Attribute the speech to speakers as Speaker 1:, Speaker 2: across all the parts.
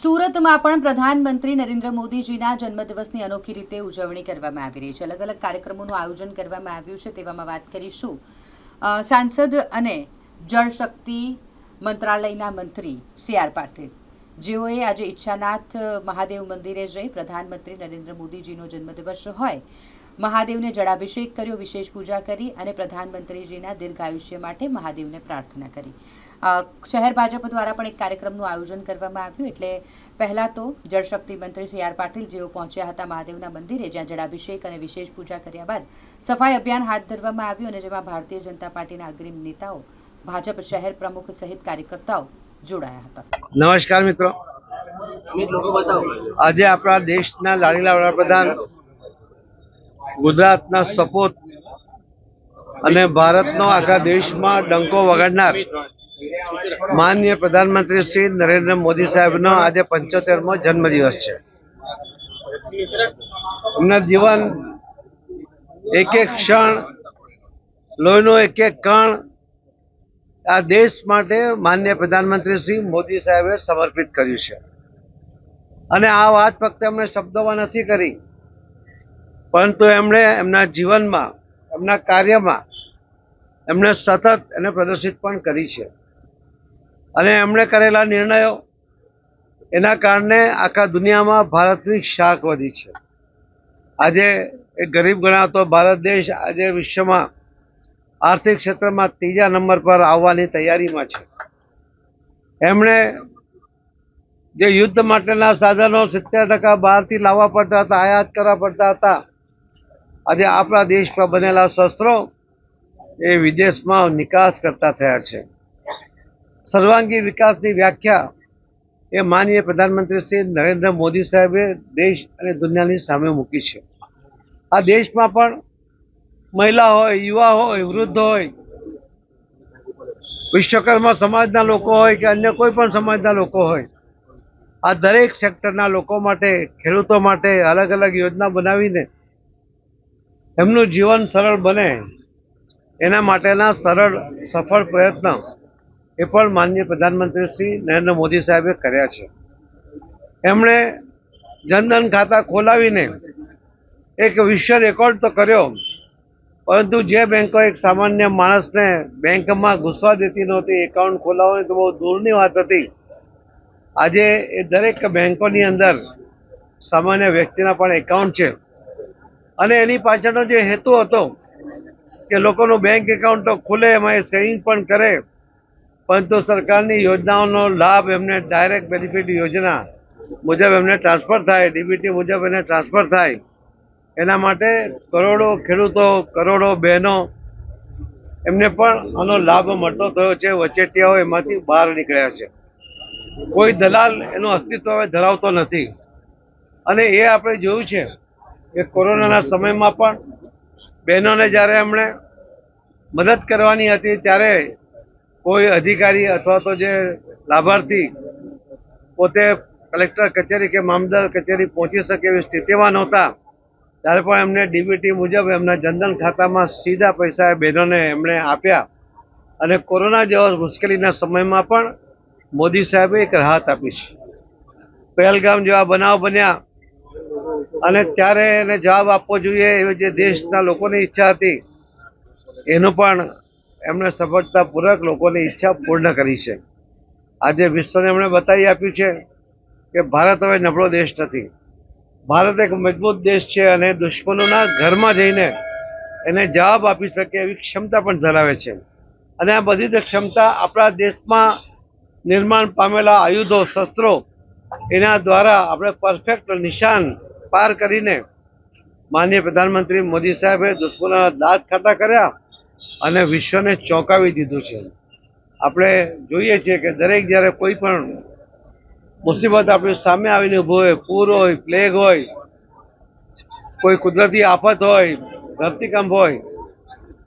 Speaker 1: સુરતમાં પણ પ્રધાનમંત્રી નરેન્દ્ર મોદીજીના જન્મદિવસની અનોખી રીતે ઉજવણી કરવામાં આવી રહી છે. અલગ અલગ કાર્યક્રમોનું આયોજન કરવામાં આવ્યું છે. તેવામાં વાત કરીશું સાંસદ અને જળશક્તિ મંત્રાલયના મંત્રી સી.આર. પાટીલ, જેઓએ આજે ઈચ્છાનાથ મહાદેવ મંદિરે જઈ પ્રધાનમંત્રી નરેન્દ્ર મોદીજીનો જન્મદિવસ હોય મહાદેવને જળાભિષેક કર્યો, વિશેષ પૂજા કરી અને પ્રધાનમંત્રીજીના દીર્ઘાયુષ્ય માટે મહાદેવને પ્રાર્થના કરી. શહેર ભાજપ દ્વારા પણ એક કાર્યક્રમનું આયોજન કરવામાં આવ્યું. એટલે પહેલાં તો જળશક્તિ મંત્રી સી.આર. પાટીલ જેઓ પહોંચ્યા હતા મહાદેવના મંદિરે, જ્યાં જળાભિષેક અને વિશેષ પૂજા કર્યા બાદ સફાઈ અભિયાન હાથ ધરવામાં આવ્યું અને જેમાં ભારતીય જનતા પાર્ટીના અગ્રીમ નેતાઓ, ભાજપ શહેર પ્રમુખ સહિત કાર્યકર્તાઓ જોડાયા હતા.
Speaker 2: નમસ્કાર મિત્રો, આજે આપણા દેશના લાડીલા વડાપ્રધાન, ગુજરાતના સપૂત અને ભારતનો આખા દેશમાં ડંકો વગાડનાર માનનીય પ્રધાનમંત્રી શ્રી નરેન્દ્ર મોદી સાહેબનો આજે 75મો જન્મદિવસ છે. એમના જીવન એક એક ક્ષણ, લોહીનો એક એક કણ આ દેશ માટે માનનીય પ્રધાનમંત્રી શ્રી મોદી સાહેબે સમર્પિત કર્યું છે. અને આ વાત ફક્ત એમણે શબ્દોમાં નથી કરી, પરંતુ એમણે એમના જીવનમાં, એમના કાર્યમાં એમણે સતત એને પ્રદર્શિત પણ કરી છે. અને એમણે કરેલા નિર્ણયો, એના કારણે આખા દુનિયામાં ભારતની શાખ વધી છે. આજે એક ગરીબ ગણાતો ભારત દેશ આજે વિશ્વમાં આર્થિક ક્ષેત્રમાં 3જા નંબર પર આવવાની તૈયારીમાં છે. એમણે જે યુદ્ધ માટેના સાધનો 70% બહારથી લાવવા પડતા હતા, આયાત કરવા પડતા હતા, આજે આપણા દેશ પર બનેલા શસ્ત્રો એ વિદેશમાં નિકાસ કરતા થયા છે. સર્વાંગી વિકાસની વ્યાખ્યા એ માનનીય પ્રધાનમંત્રી શ્રી નરેન્દ્ર મોદી સાહેબે દેશ અને દુનિયાની સામે મૂકી છે. આ દેશમાં પણ મહિલા હોય, યુવા હોય, વૃદ્ધ હોય, વિશ્વકર્મા સમાજના લોકો હોય કે અન્ય કોઈ પણ સમાજના લોકો હોય, આ દરેક સેક્ટરના લોકો માટે, ખેડૂતો માટે અલગ અલગ યોજના બનાવીને એમનું જીવન સરળ બને એના માટેના સરળ સફળ પ્રયત્ન એ પણ માનનીય પ્રધાનમંત્રી શ્રી નરેન્દ્ર મોદી સાહેબે કર્યા છે. એમણે જનધન ખાતા ખોલાવીને એક વિશ્વ રેકોર્ડ તો કર્યો, પરંતુ જે બેંકો એક સામાન્ય માણસને બેંકમાં ઘૂસવા દેતી નહોતી, એકાઉન્ટ ખોલાવવાની તો બહુ દૂરની વાત હતી, આજે એ દરેક બેંકોની અંદર સામાન્ય વ્યક્તિના પણ એકાઉન્ટ છે. અને એની પાછળનો જે હેતુ હતો કે લોકોનું બેંક એકાઉન્ટ તો ખુલે, એમાં એ સેવિંગ પણ કરે, પરંતુ સરકારની યોજનાઓનો લાભ એમને ડાયરેક્ટ બેનિફિટ યોજના મુજબ એમને ટ્રાન્સફર થાય, ડીબીટી મુજબ એને ટ્રાન્સફર થાય, એના માટે કરોડો ખેડૂતો, કરોડો બહેનો એમને પણ આનો લાભ મળતો થયો છે. વચેટિયાઓ એમાંથી બહાર નીકળ્યા છે. કોઈ દલાલ એનું અસ્તિત્વ હવે ધરાવતો નથી. અને એ આપણે જોયું છે કે કોરોનાના સમયમાં પણ બહેનોને જ્યારે એમણે મદદ કરવાની હતી, ત્યારે કોઈ અધિકારી અથવા તો જે લાભાર્થી પોતે કલેક્ટર કચેરી કે મામલતદાર કચેરી પહોંચી શકે એવી સ્થિતિમાં નહોતા, ત્યારે પણ એમને ડીબીટી મુજબ એમના જનધન ખાતામાં સીધા પૈસા બહેનોને એમણે આપ્યા. અને કોરોના જેવા મુશ્કેલીના સમયમાં પણ મોદી સાહેબે એક રાહત આપી છે. પહેલગામ જેવા બનાવ બન્યા અને ત્યારે એને જવાબ આપવો જોઈએ એવી જે દેશના લોકોની ઈચ્છા હતી, એનું પણ એમણે સફળતાપૂર્વક લોકોની ઈચ્છા પૂર્ણ કરી છે. આજે વિશ્વને એમણે બતાવી આપ્યું છે કે ભારત હવે નબળો દેશ નથી. ભારત એક મજબૂત દેશ છે અને દુશ્મનોના ઘરમાં જઈને એને જવાબ આપી શકે એવી ક્ષમતા પણ ધરાવે છે. અને આ બધી જ ક્ષમતા આપણા દેશમાં નિર્માણ પામેલા આયુધો, શસ્ત્રો, એના દ્વારા આપણે પરફેક્ટ નિશાન પાર કરીને માનનીય પ્રધાનમંત્રી મોદી સાહેબે દુશ્મનોના દાંત ખાટા કર્યા અને વિશ્વને ચોંકાવી દીધું છે. આપણે જોઈએ છીએ કે દરેક જ્યારે કોઈ પણ મુસીબત આપણી સામે આવીને ઊભો હોય, પૂર હોય, પ્લેગ હોય, કોઈ કુદરતી આફત હોય, ધરતીકંપ હોય,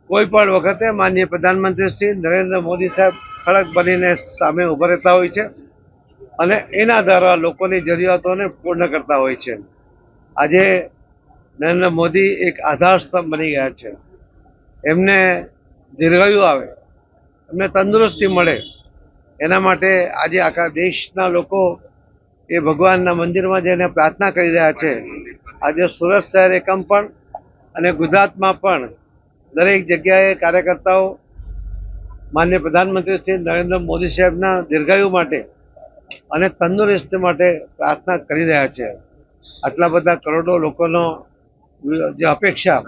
Speaker 2: કોઈ પણ વખતે માનનીય પ્રધાનમંત્રી શ્રી નરેન્દ્ર મોદી સાહેબ ખડક બનીને સામે ઉભા રહેતા હોય છે અને એના દ્વારા લોકોની જરૂરિયાતોને પૂર્ણ કરતા હોય છે. આજે નરેન્દ્ર મોદી એક આધાર સ્તંભ બની ગયા છે. એમને દીર્ઘાયુ આવે, એમને તંદુરસ્તી મળે, એના માટે આજે આખા દેશના લોકો એ ભગવાનના મંદિરમાં જઈને પ્રાર્થના કરી રહ્યા છે. આજે સુરત શહેર એકમ પણ અને ગુજરાતમાં પણ દરેક જગ્યાએ કાર્યકર્તાઓ માનનીય પ્રધાનમંત્રી શ્રી નરેન્દ્ર મોદી સાહેબના દીર્ઘાયુ માટે અને તંદુરસ્તી માટે પ્રાર્થના કરી રહ્યા છે. આટલા બધા કરોડો લોકોનો જે અપેક્ષા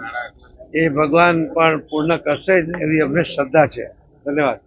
Speaker 2: એ ભગવાન પણ પૂર્ણ કરશે જ એવી અમને શ્રદ્ધા છે. ધન્યવાદ.